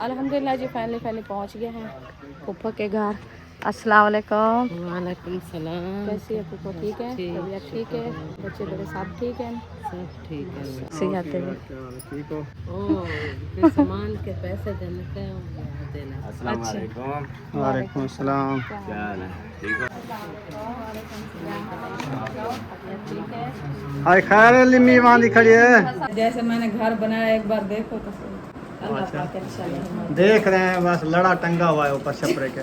अल्हम्दुलिल्लाह जी फाइनली पहुंच गए हैं फूफा के घर। अस्सलाम वालेकुम। वालेकुम सलाम। कैसी है फूफा? ठीक है, तबीयत ठीक है, बच्चे बड़े सब ठीक हैं? सब ठीक है। सेहत है? ठीक हो? फिर सामान के पैसे देने के देना। अस्सलाम अच्छा। वालेकुम। वालेकुम अस्सलाम। क्या हाल है? ठीक हो? ठीक है। हाय खैर लिम्मी वहाँ खड़ी है। जैसे मैंने घर बनाया एक बार देखो तो सही। अल्लाह अच्छा। पाक इंशाल्लाह देख रहे हैं बस लड़ा टंगा हुआ है ऊपर छपरे के।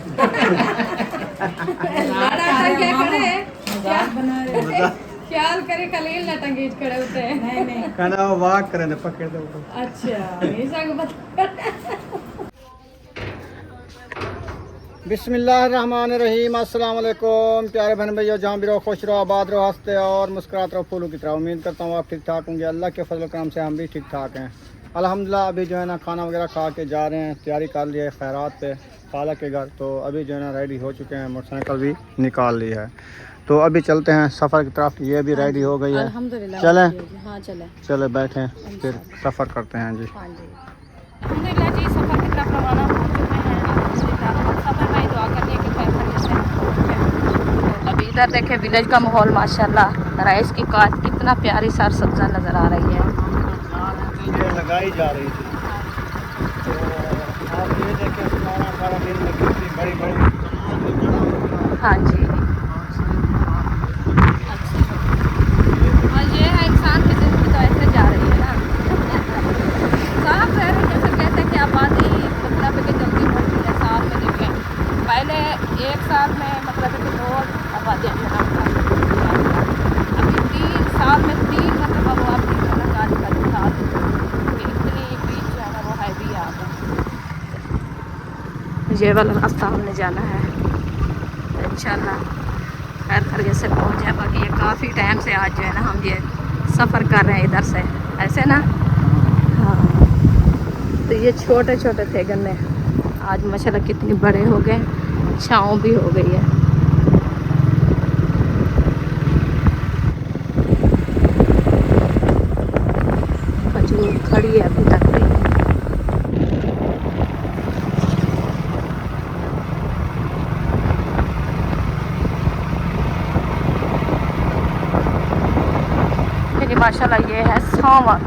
ख्याल करे खलील ना टंगे खड़े होते हैं। नहीं कहना वो वाक करें तो पकड़ दो ऊपर। अच्छा ये सब बता। बिस्मिल्लाहिर्रहमानिर्रहीम। अस्सलाम वालेकुम प्यारे बहन भैया, जहाँ भी रहो खुश रहो, आबाद रहो, हंसते और मुस्कुराते रहो फूलों की तरह। उम्मीद करता हूँ आप ठीक ठाक होंगे। अल्लाह के फजल करम से हम भी ठीक ठाक हैं अल्हम्दुलिल्लाह। अभी जो है ना खाना वगैरह खा के जा रहे हैं, तैयारी कर ली है खैरात पे खाला के घर। तो अभी जो है ना रेडी हो चुके हैं, मोटरसाइकिल भी निकाल ली है। तो अभी चलते हैं सफ़र की तरफ। ये भी रेडी हो गई है। अल्हम्दुलिल्लाह। चलें? हाँ चले बैठें फिर सफ़र करते हैं जी। हाँ जी अल्हम्दुलिल्लाह जी, सफ़र की तरफ रवाना हो चुके हैं। अल्हम्दुलिल्लाह सफ़र में दुआ करनी है कि खैर खैरियत से पहुंचे। अभी इधर देखें विलेज का माहौल माशाल्लाह, राइस की काट कितना प्यारी सार सब्जा नज़र आ रही है। ये लगाई जा रही थी तो आप ये देखें 18 दिन में कितनी बड़ी बड़ी। हाँ जी और ये है इंसान की ज़िंदगी तो ऐसे जा रही है ना। साफ शहर जैसे कहते हैं कि आबादी मतलब है कि जल्दी बढ़ती है। साल में देखें पहले एक साल में मतलब है कि 2 आबादियाँ अभी 3 साल में 3 मतलब अब आप आज का साल इतनी बीच जो है ना वो है भी यहाँ पर। ये वाला रास्ता हमने जाना है इंशाल्लाह खैर खैरियत से पहुँच जाए। बाकी ये काफ़ी टाइम से आज जो है ना हम ये सफ़र कर रहे हैं इधर से ऐसे ना। हाँ तो ये छोटे छोटे थे गन्ने, आज माशाल्लाह कितने बड़े हो गए, छाँव भी हो गई है। खजूर खड़ी है अभी तक भी। माशाल्लाह ये है सावक।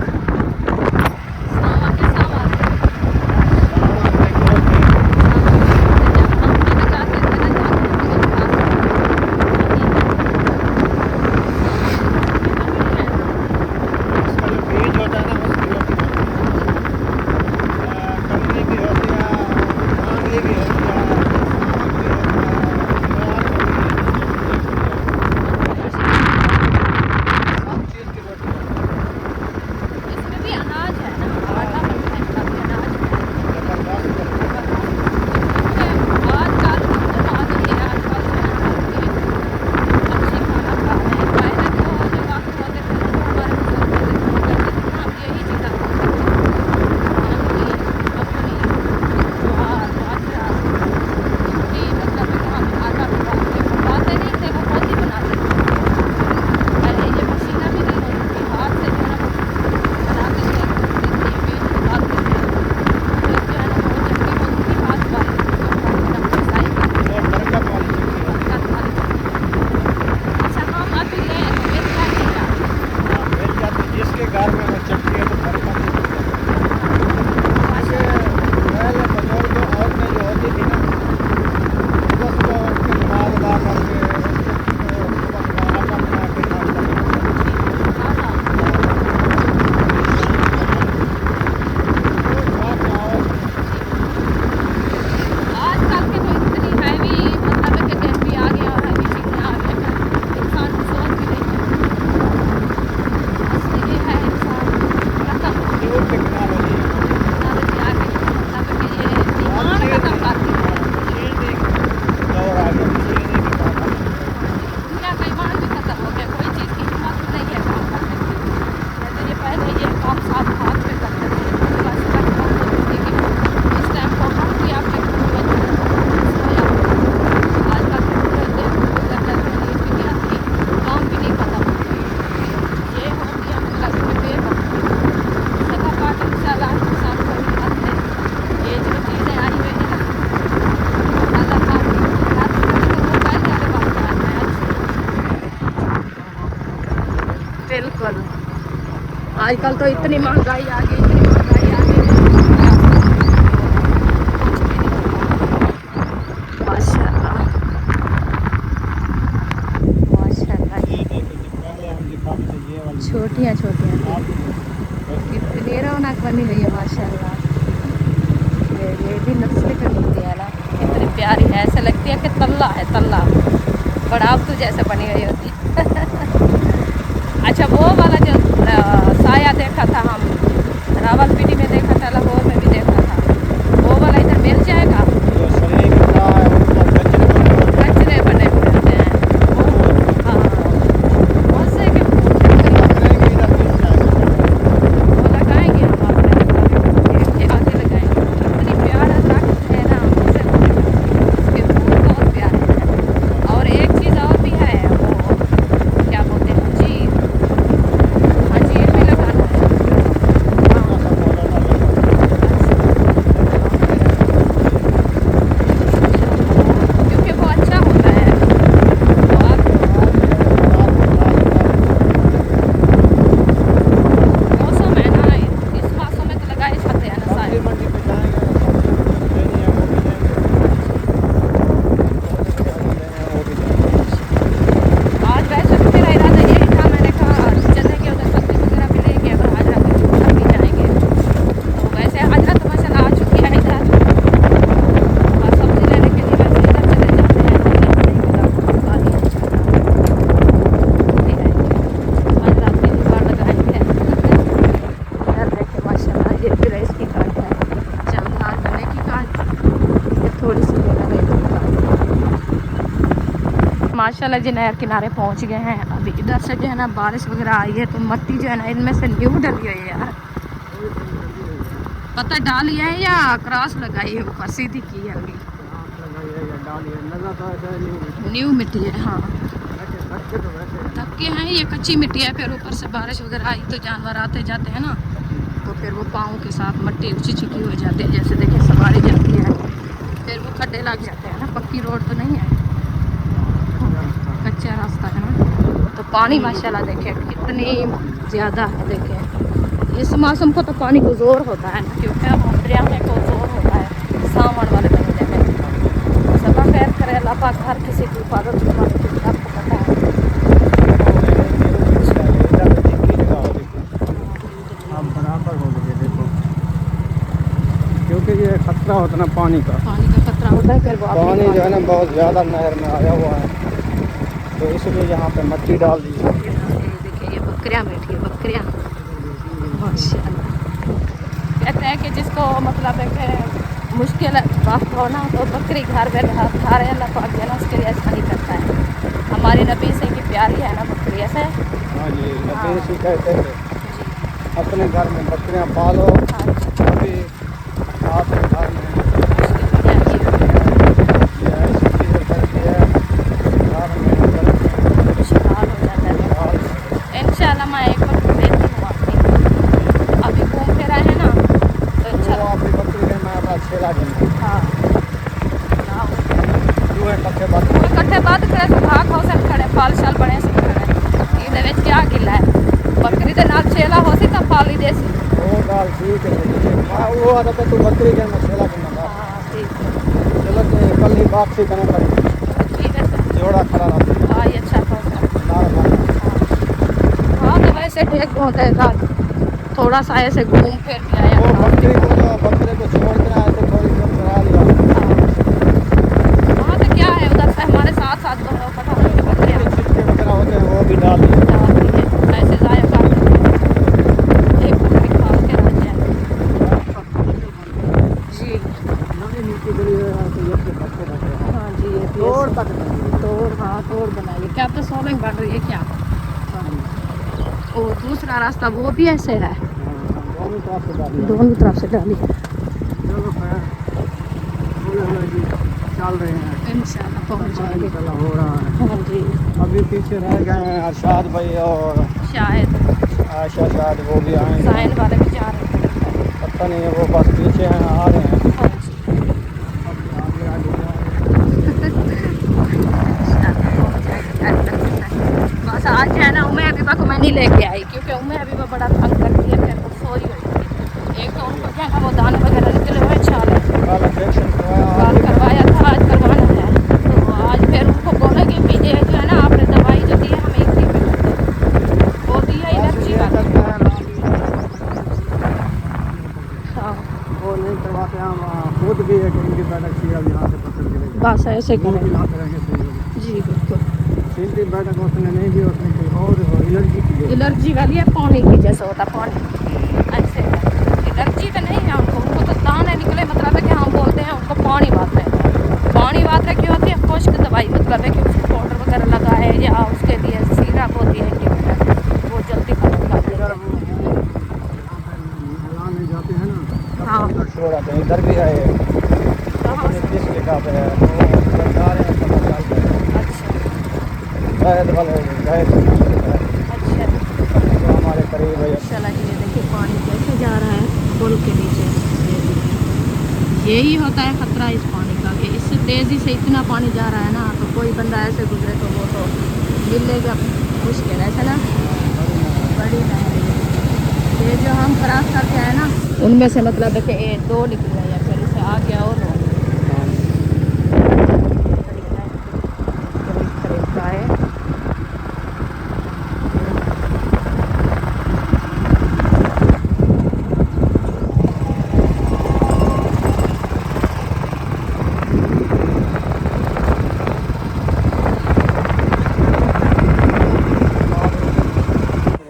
आजकल तो इतनी महंगाई आ गई, इतनी महंगाई आ गई। माशाल्लाह माशाल्लाह, छोटियाँ छोटियाँ कितनी रौनक बनी हुई है माशाल्लाह। ये भी नस्ल की होती है ना, इतनी प्यारी है, ऐसे लगती है कि तल्ला है, तल्ला बड़ावतू जैसे बनी हुई होती है। अच्छा, वो वाला जो साया देखा था हम, रावलपिंडी में देखा था, लाहौर में भी देखा था, वो वाला इधर मिल जाएगा? कचरे बने हुए होते हैं वो, हाँ बहुत से के वो लगाएंगे हम अपने आगे लगाएंगे। इतनी प्यारा दरख्त है ना, उससे उसके फूल बहुत प्यारे हैं। और एक चीज़ और भी है, वो क्या बोलते हैं, अंजीर, अंजीर भी लगाना है। क्योंकि वो अच्छा होता है। तो आप मौसम है ना, इस मौसम में तो लगाए जाते हैं ना सारे। आज वैसे भी मेरा इरादा यही था, मैंने कहा चलेंगे उधर सब्जी वगैरह भी लेंगे, अगर हाजरा के उधर भी जाएंगे। तो वैसे हाजरा तो माशाल्लाह आ चुकी है इधर, और सब्जी लेने के लिए वैसे इधर चले जाते हैं। नहीं मिला तो खाली हाजरा अपनी जुगाड़ लगाएंगे। इधर देखे माशाल्लाह, ये भी रईस की काट है, चमदार गले की काट, ये थोड़ी सी जगह है इसकी काट। माशाल्लाह जी नहर किनारे पहुंच गए हैं। अभी इधर से जो है ना बारिश वगैरह आई है, तो मिट्टी जो है ना इनमें से न्यू डली हुई है यार। पता डाली है या क्रॉस लगाई है, ऊपर सीधी की है अभी? न्यू मिट्टी है, हाँ धक्के हैं, ये कच्ची मिट्टी है। फिर ऊपर से बारिश वगैरह आई तो जानवर आते जाते हैं ना, तो फिर वो पाँव के साथ मिट्टी ऊँची चिकी हो जाती है, जैसे देखिए सवारी जाती है, फिर वो खड्डे लग जाते हैं ना। पक्की रोड तो नहीं है, कच्चा रास्ता है ना। तो पानी माशाल्लाह देखें कितनी ज़्यादा है। देखें इस मौसम को तो पानी को ज़ोर होता है ना, क्योंकि अब दरिया में को ज़ोर होता है सावन वाले महीने में। सबका खैर करे अल्लाह पाक, हर किसी की हिफाजत करवाने की, आपको पता है। बराबर हो गए देखो, क्योंकि ये खतरा होता है ना पानी का खतरा होता है। फिर वो पानी जो है ना बहुत ज़्यादा नहर में आया हुआ है, तो इसलिए यहाँ पे मिट्टी डाल दी है। देखिए ये बकरियाँ बैठी है, बकरियाँ माशाल्लाह। कहते हैं कि जिसको मतलब है कि मुश्किल वक्त हो ना, तो बकरी घर में खा रहे अल्लाह पाक है ना, उसके लिए आसानी करता है। हमारी नबी से की प्यारी है ना बकरी, ऐसे। हाँ जी, नबी से कहते थे अपने घर में बकरियाँ पालो। अभी आपके घर में इंशाल्लाह मैं एक बार देती हूँ आपकी। अभी घूम फिर आए हैं ना, तो इंशाल्लाह आपकी बकरी में मैं अपना छेला दूँगा। हाँ इकट्ठे बात करे तो भाग हो सब खड़े, फाल शाल बने सब खड़े, ये क्या गिला है बकरी के नाल छेला हो सी तब फाली देसी। वो गाल ठीक है, हाँ वो आता तो तू बकरी के मैं छेला दूँगा। हाँ ठीक है, चलो तो कल ही वापसी करना पड़ेगी, ठीक है सर। जोड़ा खड़ा रहता हाँ ये अच्छा होता है। है। हाँ तो वैसे ठीक होता है रात, थोड़ा सा ऐसे घूम फिर के आया। वो बकरे को छोड़ के आए थे, थोड़ी देर चरा लिया। हाँ तो क्या है, उधर से हमारे साथ साथ पठान की बकरियाँ छिटके वगैरह होते हैं वो भी डाल दिए। ऐसे जाया कर एक बकरी खा के रह जाए जी। हाँ जी ये तोड़ तक नहीं। तोड़, हाँ तोड़ बनाइए। क्या तो सोलंग बन रही है क्या? और दूसरा रास्ता वो भी ऐसे है, दोनों तरफ से डाली है। चलो खैर, चल रहे हैं, इंशाल्लाह पहुँच जाएंगे। इंशाल्लाह हो रहा है। हाँ जी अभी पीछे रह गए हैं अरशाद भाई और शायद आयशा, शायद वो भी आएंगे। साइन वाले भी जा रहे हैं। पता नहीं है, वो बस पीछे हैं, आ रहे हैं। हाँ जी बस आज जो है ना उम्मे अभी को मैं नहीं लेके आई, क्योंकि उम्मे अभी बड़ा तंग करती यहाँ पे हम खुद भी एक इंडिपेंडेंट सीरियल यहाँ से पकड़ के लेके बस ऐसे वो भी करें। यहाँ पे रहेंगे सही होगा। जी बिल्कुल। तीसरी बैठक उसने नहीं दी, उसने कोई और एलर्जी की दी। एलर्जी वाली है, पानी की जैसा होता पानी ऐसे। एलर्जी तो नहीं है हमको, उनको तो दाने निकले, मतलब है कि हम बोलते हैं उनको पानी बात है। पानी बात है क्यों होती है? खुश्क दवाई, मतलब है कि उसको पाउडर वगैरह लगाए या उसके लिए सिरप होती है एंटीबायोटिक, वो जल्दी खत्म कर देते हैं। मैदान में जाते हैं ना, हाँ। तब शोर आते हैं। इधर भी है कहाँ से? किस जगह पे है वो जा रहे हैं सब चल रहे हैं। अच्छा शायद वाले गए अच्छा। तो हमारे करीब है। चला जी, ये देखिए पानी कैसे जा रहा है पुल के नीचे। यही होता है खतरा इस पानी का कि इससे तेज़ी से इतना पानी जा रहा है ना, तो कोई बंदा ऐसे गुजरे तो वो तो मिलेगा मुश्किल, ऐसा ना। बड़ी नहर है ये जो हम क्रॉस करके आए ना, उनमें से मतलब है कि ये दो निकले हैं या फिर इससे आ गया और हो है।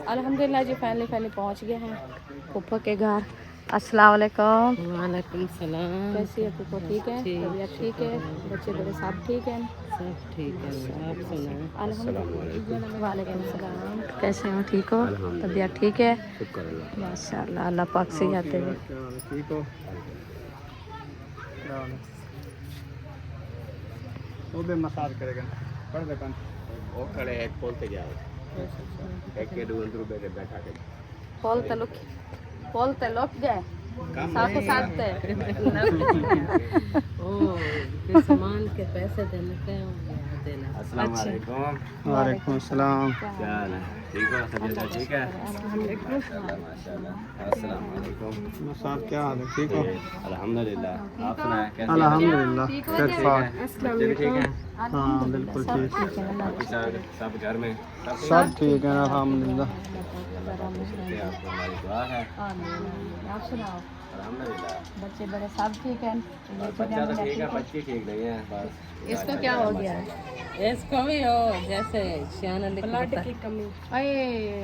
अल्हम्दुलिल्लाह जी, फाइनली पहुंच गए हैं फूफा के घर। अस्सलाम वालेकुम। वालेकुम सलाम। कैसी है फूफा? ठीक है, ठीक। तबीयत ठीक है, बच्चे बड़े सब ठीक हैं? सब ठीक है, आप सुनाएं। अल्हम्दुलिल्लाह। वालेकुम सलाम। कैसे हो? ठीक हो? तबीयत ठीक है? माशाअल्लाह, अल्लाह पाक से आते हुए। ठीक हो? वो भी मसाज करेगा, पढ़ दे कन। वो खड़े एक पोल पे जाओ, एक के दूर रुपए के बैठा के पोल ते लुक गए साथ साथ ओ फिर सामान के पैसे देने के देना। अस्सलाम अच्छा। वालेकुम। वालेकुम सलाम। क्या हाल है? ठीक हो? तबीयत ठीक है? माशाल्लाह। अस्सलाम वालेकुम। साहब क्या हाल है? ठीक हो? अल्हम्दुलिल्लाह। आप सुनाएं कैसे हैं? अल्हम्दुलिल्लाह ठीक हो? ठीक ठाक। बच्चे भी ठीक हैं? हाँ बिल्कुल ठीक। बाकी सब घर में सब ठीक है अल्हम्दुलिल्लाह। आपको हमारी दुआ है। आप सुनाओ, अल्हम्दुलिल्लाह। बच्चे बड़े सब ठीक हैं? बच्चा तो ठीक है, बच्चे ठीक नहीं है बस। इसको क्या हो गया है? इसको भी हो जैसे सियाना ब्लड की कमी। अरे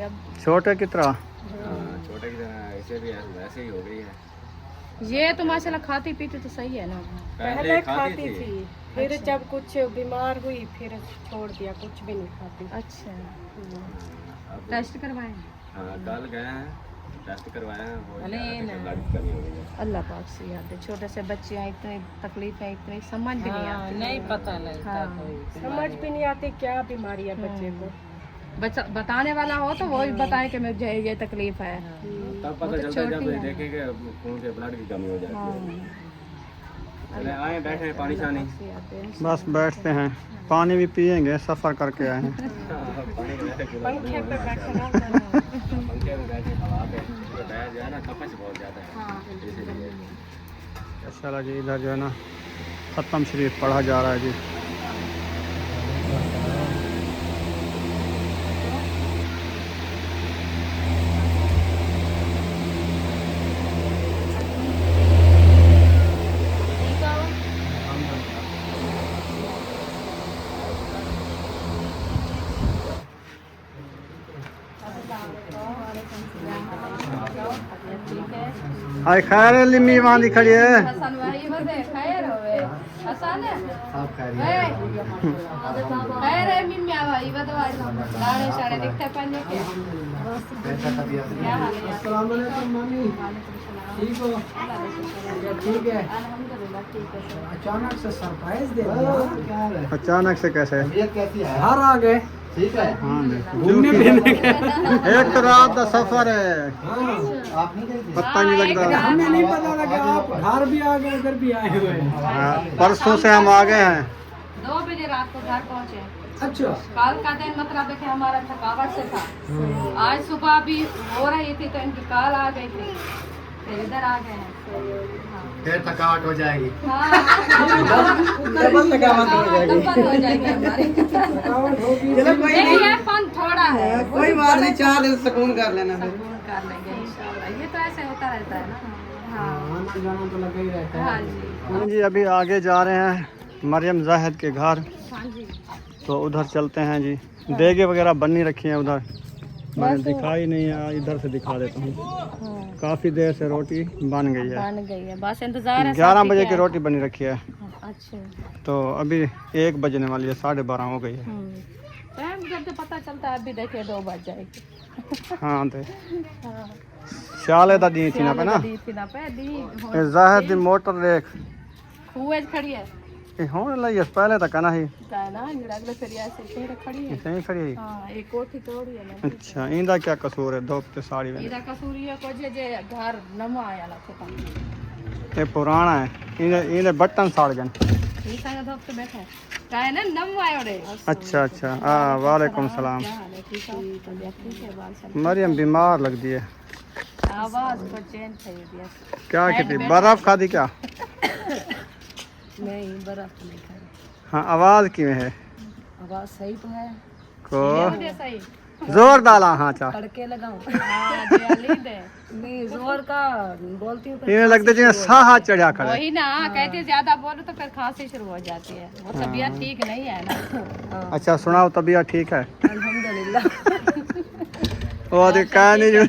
अब छोटे की तरह हाँ, छोटे की तरह इसे भी वैसे ही हो गई है। ये तो माशाल्लाह खाती पीती तो सही है ना। पहले खाती थी। फिर जब कुछ बीमार हुई फिर छोड़ दिया, कुछ भी नहीं खाती। अच्छा, अब टेस्ट करवाएं? हाँ, कल गए हैं, टेस्ट करवाया है, वो अरे ना। ब्लड की कमी हो गई है। अल्लाह पाक से याद है, छोटे से बच्चे हैं, इतनी तकलीफ है, इतनी समझ भी नहीं आती। नहीं पता लगता हाँ। कोई समझ भी नहीं आती क्या बीमारी है बच्चे को। बच्चा बताने वाला हो तो वो भी बताए कि मुझे ये तकलीफ है। तब पता तो चलता है छोटी जब है। देखेंगे खून के ब्लड की कमी हो जाती हाँ, है। चले आए बैठे हैं, पानी शानी। से याद है। बस बैठते हैं, पानी भी पियेंगे, सफ़र करके आए हैं। पानी में बैठे पंखे पे बैठना पंखे में बैठे हवा पे तो बैठ जाए ना, तपश बहुत ज़्यादा है हाँ। इसीलिए। चला जी, इधर जो है ना ख़त्म शरीफ पढ़ा जा रहा है जी। हाय खैर है, लिम्मी बांधी खड़ी है। हसन भाई बदे खैर होवे हसन खैर है मिम्या भाई बदवा लाड़े साड़े दिखते पहले के क्या हाल है? अस्सलाम वालेकुम मामी। ठीक हो? ठीक है। अल्हम्दुलिल्लाह ठीक है सर। अचानक से सरप्राइज दे दिया। क्या हाल है? अचानक से कैसे? तबीयत कैसी है? घर आ गए। ठीक है। हाँ घूमने फिरने के एक रात का सफर है, आप नहीं गए थे? पता नहीं लगता। हमें नहीं पता लगा आप घर भी आ गए, इधर भी आए हुए हैं। हाँ, परसों से हम आ गए हैं। 2 बजे रात को घर पहुंचे। अच्छा। कल का दिन मतलब है कि हमारा थकावट से था। आज सुबह भी हो रही थी तो इनकी कॉल आ गई थी, फिर इधर आ गए हैं। फिर थकावट हो जाएगी। डबल थकावट हो जाएगी हमारी। थकावट होगी। चलो कोई नहीं, नहीं, ये फन थोड़ा है। कोई बात नहीं, 4 दिन सुकून कर लेना फिर। सुकून कर लेंगे इंशाल्लाह। ये तो ऐसे होता रहता है ना। हाँ आना जाना तो लगा ही रहता है। हाँ जी हाँ जी, अभी आगे जा रहे हैं मरियम जाहिद के घर, हाँ जी। तो उधर चलते हैं जी। देगे वगैरह बननी रखी हैं उधर, मैंने दिखाई नहीं है, इधर से दिखा देता हूँ। हाँ, काफ़ी देर से रोटी बन गई है, बन गई है, बस इंतजार है। 11 बजे की रोटी बनी रखी है, अच्छा तो अभी 1 बजने वाली है, 12:30 हो गई है। टाइम जब तो पता चलता है, अभी देखिए 2 बज जाएगी। हाँ तो हाँ शाले दा दी थी ना पे ना दी थी ना पे दी ए जाहिद दी मोटर देख हुए खड़ी है ए होने लगी है, पहले तक ना ही का ना अगले फेरिया से कहीं खड़ी है। सही खड़ी है। हाँ एक कोठी तोड़ी है ना। अच्छा, इंदा क्या कसूर है धोप के साड़ी में? इधर कसूरी है को जे घर नवा आया ला था। ये पुराना है, इने बटन साड़ गए। ठीक है धोप पे बैठा है का है ना नवा आयो रे। अच्छा अच्छा, हाँ वालेकुम सलाम। क्या हाल है? ठीक है तबीयत ठीक है? बाल सब मरियम बीमार लग दी है, आवाज को चेंज થઈ दिया। क्या कहती बर्फ खा दी क्या? नहीं बर्फ नहीं खाई। हाँ आवाज क्यों है आवाज सही तो है को ये सही जोर डाला? हाँ चा तड़के लगाऊं। हां दियाली दे नहीं जोर का बोलती हूं इन्हें लगता है साहा चढ़ा खड़ा है। वही ना कहते ज्यादा बोलो तो फिर खांसी शुरू हो जाती है, वो तबीयत ठीक नहीं है ना। अच्छा सुनाओ, तबीयत ठीक है? अल्हम्दुलिल्लाह। वो दिखा नहीं जो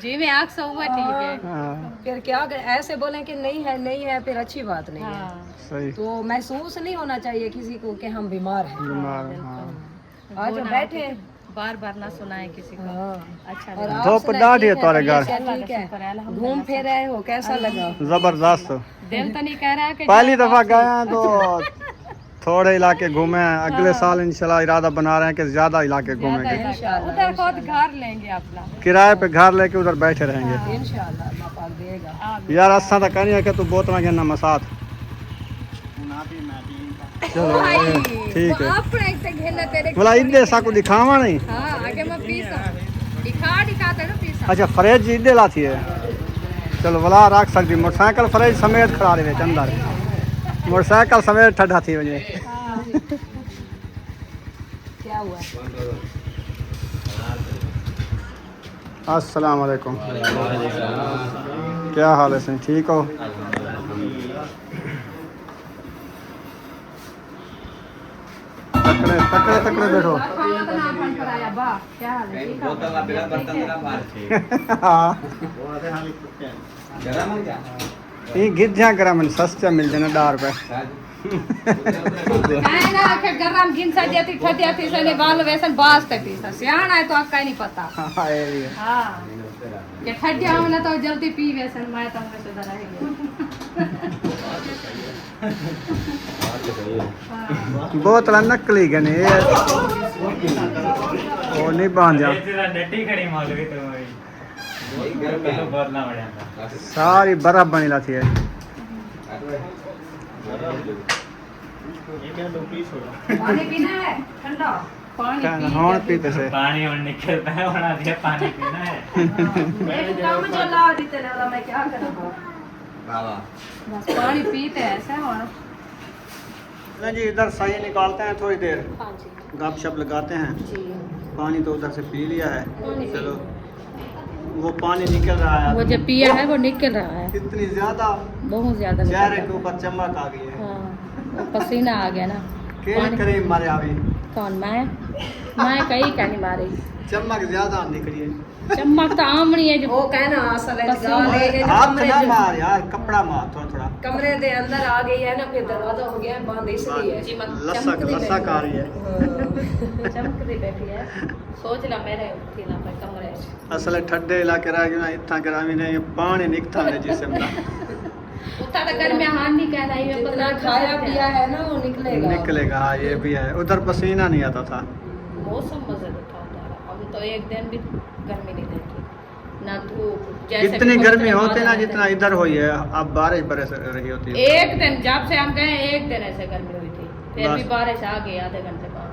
जी में आँख से हुआ ठीक है। हाँ फिर क्या अगर ऐसे बोले कि नहीं है फिर अच्छी बात नहीं है। हाँ सही तो महसूस नहीं होना चाहिए किसी को कि हम बीमार हैं। बीमार हाँ। आज हम बैठे बार बार ना सुनाए किसी को। अच्छा और आप धूप डाढ़ी है तुम्हारे घर? ठीक है, घूम फिर रहे हो, कैसा लगा? जबरदस्त। दिल तो नहीं कह रहा है कि पहली दफा गए हैं तो थोड़े इलाके घूमे हैं, अगले साल इंशाल्लाह इरादा बना रहे हैं कि ज्यादा इलाके घूमेंगे। उधर खुद घर लेंगे अपना किराए पे घर लेके उधर बैठे रहेंगे। इंशाल्लाह अल्लाह पाक देगा। यार असा तो कहनी है कि तू बोतल गिनना मसात। चलो ठीक है, अपने एक से घेना तेरे बोला इधे साकू दिखावा नहीं। हाँ आगे मैं पीसा दिखाते ना पीसा। अच्छा फ्रिज इधे लाती है, चलो बोला रख सकती मोटरसाइकिल फ्रिज समेत खड़ा रहे अंदर, मोटरसाइकिल समेत ठंडा थी वजह। क्या हुआ? अस्सलाम वालेकुम, क्या हाल है सही? ठीक हो? तकड़े तकड़े तकड़े बैठो। क्या हाल है? ठीक है। हाँ ये गिद्धियाँ गरम सस्ते मिल जाना ₹10 नहीं ना के गरम गिन सा देती खटिया थी सने बाल वैसन बास तक पीसा सियाना है तो आपका ही नहीं पता। हाँ ये भी है। हाँ ये खटिया हो ना तो जल्दी पी वैसन मैं तो में सुधर है। बोतल नकली गने वो नहीं बांध जा सारी बर्फ बनी लाती है। पानी पीना है ठंडा पानी हाँ पीते से पानी और निकलता है और आधी पानी पीना है। एक काम जो ला देते ना वाला मैं क्या करूँ बस पानी पीते हैं ऐसा और जी इधर सही निकालते हैं, थोड़ी देर गपशप लगाते हैं। पानी तो उधर से पी लिया है, चलो वो पानी निकल रहा है, वो जो पिया है वो निकल रहा है कितनी ज्यादा बहुत ज्यादा चेहरे के ऊपर चमक आ गई है। हाँ पसीना आ गया ना। केड़ी करीब मारे अभी कौन मैं कहीं का नहीं मारी चमक ज्यादा निकली है। चमक तो आमनी है जो वो कहना असल है बस हाथ ना मार यार, कपड़ा मार थोड़ा थोड़ा। कमरे के अंदर आ गई है ना, फिर दरवाजा हो गया है बंद इसलिए। लसक लसक आ रही है। चमकती बैठी है सोच ला मेरे थी ना मैं कमरे असल ठंडे इलाके रह गए ना, इतना गरमी नहीं पानी निकता है जिसम ना उतना तो घर में हाथ नहीं कह रही है जितना खाया पिया है ना वो निकलेगा। निकलेगा। हाँ ये भी है, उधर पसीना नहीं आता था। मौसम मजे था उधर, अभी तो एक दिन भी गर्मी नहीं देखी ना धूप जैसे इतनी भी गर्मी पवित्र होती ना माता जितना इधर हुई है, अब बारिश बरस रही होती है। एक दिन जब से हम गए एक दिन ऐसे गर्मी हुई थी, फिर भी बस। बारिश आ गई आधे घंटे बाद।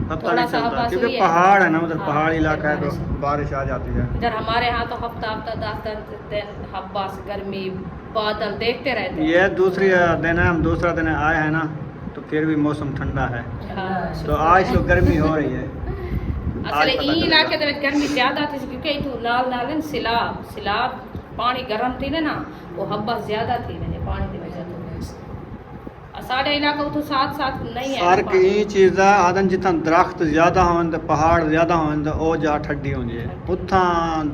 पता थोड़ा नहीं सा चलता हवा क्योंकि हुई है। पहाड़ है ना उधर, हाँ, पहाड़ी इलाका है तो बारिश। बारिश आ जाती है। इधर हमारे यहाँ तो हफ्ता 10 दिन हवा से गर्मी बादल देखते रहते हैं। ये दूसरी दिन है, हम दूसरा दिन आए हैं ना तो फिर भी मौसम ठंडा है, हाँ। तो आज तो गर्मी हो रही है। असल ई इलाके ਦੇ ਵਿੱਚ गर्मी ज्यादा थी क्योंकि इतु लाल सिलाब पानी गर्म थी ना वो हब्बस ज्यादा थी ने पानी की वजह तो साढ़े इलाका तो साथ साथ नहीं है फर्क ये चीज़ है आदन जितना दरख्त ज्यादा होन ते पहाड़ ज्यादा होन ते ओ जा ठंडी होंदी है उथा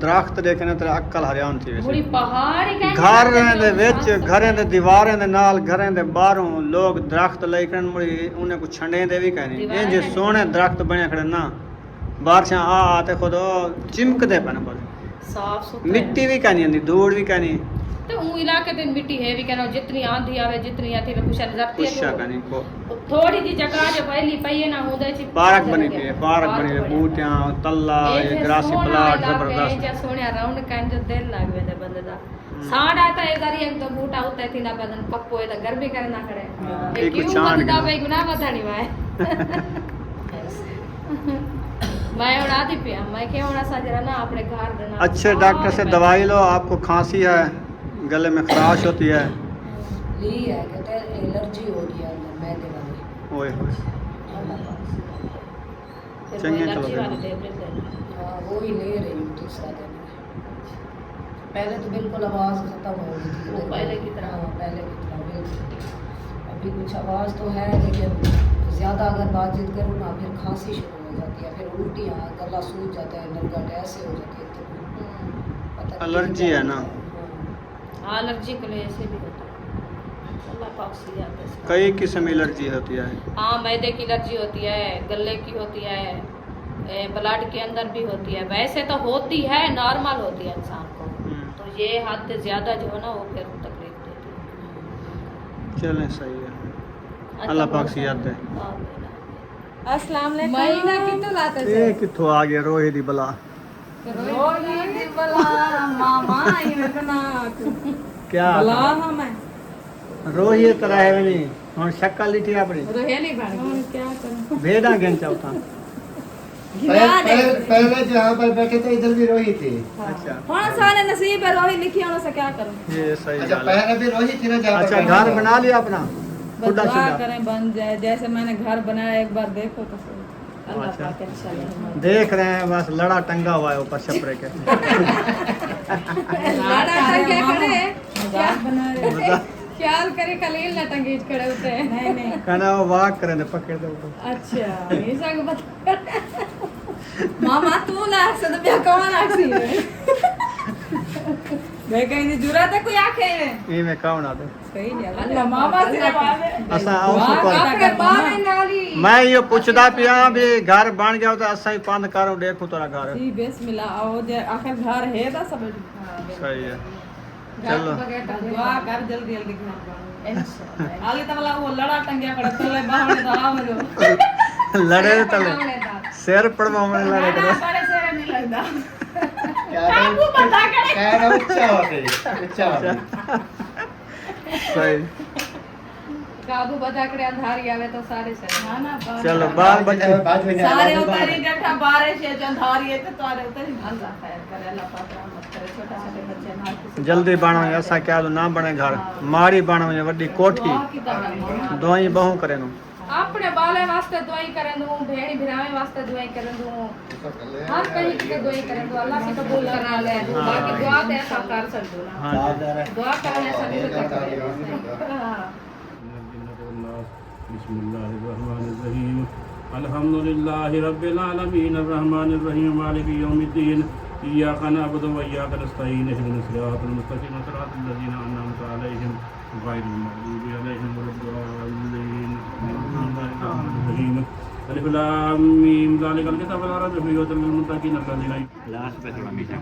दरख्त देखने ते अक्ल हरियाण थी पूरी वैसे पहाड़ ही घर दे विच घरें दे दीवारें दे नाल घरें दे बाहरों लोग दरख्त लई कन मुड़ी उन्हें को छंडे दे भी कहनी ये जे सोने दरख्त बने खड़े ना बारिशां आते खुद चिमकदे पन पर साफ सुथरा मिट्टी भी कहनी आंदी धूड़ भी कहनी तो ऊ इलाके ते मिट्टी है भी कहना जितनी आंधी आवे जितनी आती है कुछ जरती कुछ है कहनी को थोड़ी जी जगह जो पहली पई है ना होदे ची पार्क बनी पई है पार्क बनी है बूटियां तल्ला ये ग्रासी प्लाट जबरदस्त जे सोनिया राउंड कान जो दिल लागवे दे बंदे दा साड़ा ता एदारी एक तो बूटा उते थी ना बदन पक्को है गर्मी करना खड़े एक क्यों चांद बंदा भाई गुना बतानी वाए मैं उड़ा दी पिया मैं के होना सा जरा ना अपने घर देना अच्छे डॉक्टर से दवाई लो आपको खांसी है गले में खराश होती है ली है कहते हैं एलर्जी हो रही है अंदर मैदे वाली ओए होए फिर चंगे वो चलो एलर्जी वाली फिर। टेबलेट हाँ वो ही ले रही हूँ तीसरा दिन पहले तो बिल्कुल आवाज़ खत्म हो गई थी वो पहले की तरह। हाँ पहले की तरह बिल्कुल अभी कुछ आवाज़ तो है लेकिन ज़्यादा अगर बातचीत करूँ ना फिर खांसी शुरू हो जाती है फिर उल्टियाँ गला सूज जाता है नरगट ऐसे हो जाती है तो पता नहीं एलर्जी क्या है ना। हाँ एलर्जी के लिए ऐसे भी होता है अल्लाह पाक से जाते हैं कई किस्म एलर्जी होती है हाँ मैदे की एलर्जी होती है गले की होती है ब्लड के अंदर भी होती है वैसे तो होती है नॉर्मल होती है इंसान को तो ये हद से ज़्यादा जो है ना वो फिर तकलीफ देती है चलें सही है अल्लाह पाक से याद है अस्सलाम वालेकुम महीना कितना लाते ये किथों आ गया रोहे दी बला मामा ये बना क्या मैं रोही तरह है नहीं हुन शक्ल लिठी अपनी रोहेली बन गई क्या करूं भेड़ा गेंचा उठा पहले जहाँ पर बैठे थे इधर भी रोही थी। अच्छा कौन सारे नसीब है रोही लिखी होने से क्या करूं ये सही अच्छा गल है। पहले भी रोही थी ना जहाँ पर अच्छा बैठे घर थे। बना लिया अपना बस खुदा दुआ शुदा करें बन जाए जैसे मैंने घर बनाया एक बार देखो तो सही अल्लाह अच्छा। पाक इंशाल्लाह देख रहे हैं बस लड़ा टंगा हुआ है ऊपर छपरे के लाड़ा टंगे खड़े मजाक बना रहे बता ख्याल करे खलील ना टंगीज खड़े होते हैं नहीं नहीं कहना वो वाक करे ने पकड़ दे ऊपर अच्छा ये सब बता मामा तू ना से तो क्या कौन आखसी है मैं कहीं नहीं जुरा था कोई आखे है ई में कौन आते सही नहीं अल्लाह मामा से बात है असा औसो पर अपने बारे नाली मैं ये पूछदा पिया भी घर बन गया तो असा ही बंद करूं देखो तेरा घर जी बिस्मिल्लाह आओ जे आखिर घर है दा सब सही है चलो दुआ कर जल्दी जल्दी घर आगे तो वाला वो लड़ा टंगिया पड़ा चले बाहर तो आ मरो लड़े तले शेर पड़वा में लड़े करे बड़े से नहीं लगता काबू बता कर कहना ऊंचा होते सही काबू बता करे अंधारी आवे तो सारे से हां ना चलो बाल बच्चे बाद में सारे उतारी जठा बारिश है जंधारी है तो तारे उतारी अल्लाह खैर करे अल्लाह पाक रहमत करे छोटा छोटे बच्चे ना किसी जल्दी बनो ऐसा क्या तो ना बने घर माड़ी बनो ये वड्डी कोठी की दवा दोई बहु करे नु अपने बाले वास्ते दुआई करें दूं भेड़ी भिरावे वास्ते दुआई करें दूं हर कहीं की दुआई करें दूं अल्लाह से कबूल करा ले बाकी दुआ तो ऐसा कर सकदो ना हां दुआ करने से नहीं सकते हां बिस्मिल्लाहिर्रहमानिर्रहीम अल्हम्दुलिल्लाहि रब्बिल आलमीन अर्रहमानिर रहीम मालिकि यौमिद्दीन इय्याका नअबुदु व इय्याका नस्तईन इहदिनस सिरातल मुस्तकीम सिरातल लज़ीना अनअमता अलैहिम गैरिल मग़दूबि अलैहिम वलद्दाल्लीन बिस्मिल्लाहिर्रहमानिर्रहीम अलिफ लाम मीम ज़ालिकल किताबु ला रैब फीहि हुदल लिल मुत्तकीन अल्लज़ीना लास्ट पे थोड़ा मीठा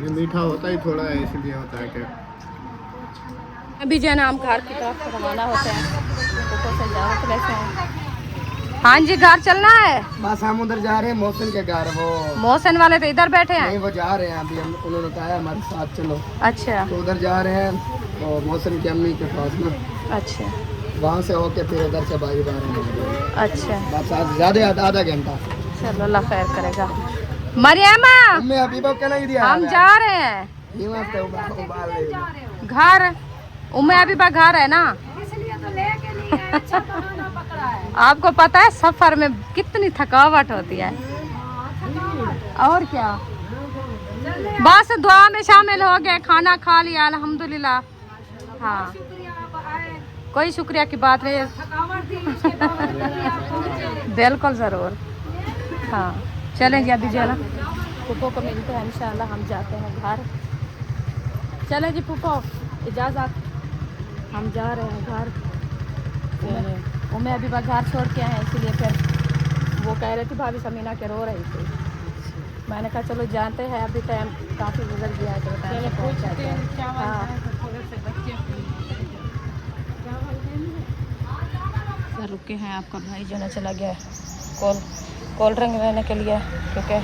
ये मीठा होता ही थोड़ा है इसलिए होता है कि अभी जो है ना हम घर की तरफ रवाना होते हैं तो सजावट वैसे हैं हाँ जी घर चलना है बस हम उधर जा रहे हैं मौसम के घर वो मौसम वाले तो इधर बैठे हैं नहीं वो जा रहे हैं अभी हम उन्होंने कहा हमारे साथ चलो अच्छा तो उधर जा रहे हैं तो मौसम की अम्मी के पास ना अच्छा वहाँ से होके फिर उधर से बाई बार अच्छा बस आज ज्यादा आधा घंटा चलो अल्लाह खैर करेगा मरियमा मैं अभी वो कहना ही दिया हम जा रहे हैं ये वास्ते उबाल ले घर उम्मे अभी बा घर है ना आपको पता है सफर में कितनी थकावट होती है और क्या बस दुआ में शामिल हो गए, खाना खा लिया अल्हम्दुलिल्लाह। हाँ कोई शुक्रिया की बात नहीं, बिल्कुल ज़रूर। हाँ चलें जी, अभी जो है ना पुप्पो को मिलते हैं इंशाल्लाह, हम जाते हैं घर। चलें जी पुप्पो, इजाज़त, हम जा रहे हैं घर। वो मैं अभी बाजार छोड़ के आए, इसलिए फिर वो कह रही थी भाभी समीना के रो रही थी। मैंने कहा चलो जानते हैं, अभी टाइम काफ़ी गुजर गया है तो टाइम से पहुँचाते हैं। हाँ सर रुके हैं, आपका भाई जो है चला गया है कोल्ड ड्रिंक लेने के लिए, क्योंकि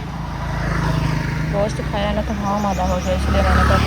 गोश्त खाया ना तो हाँ मादा हो गया, इसलिए मैंने कहा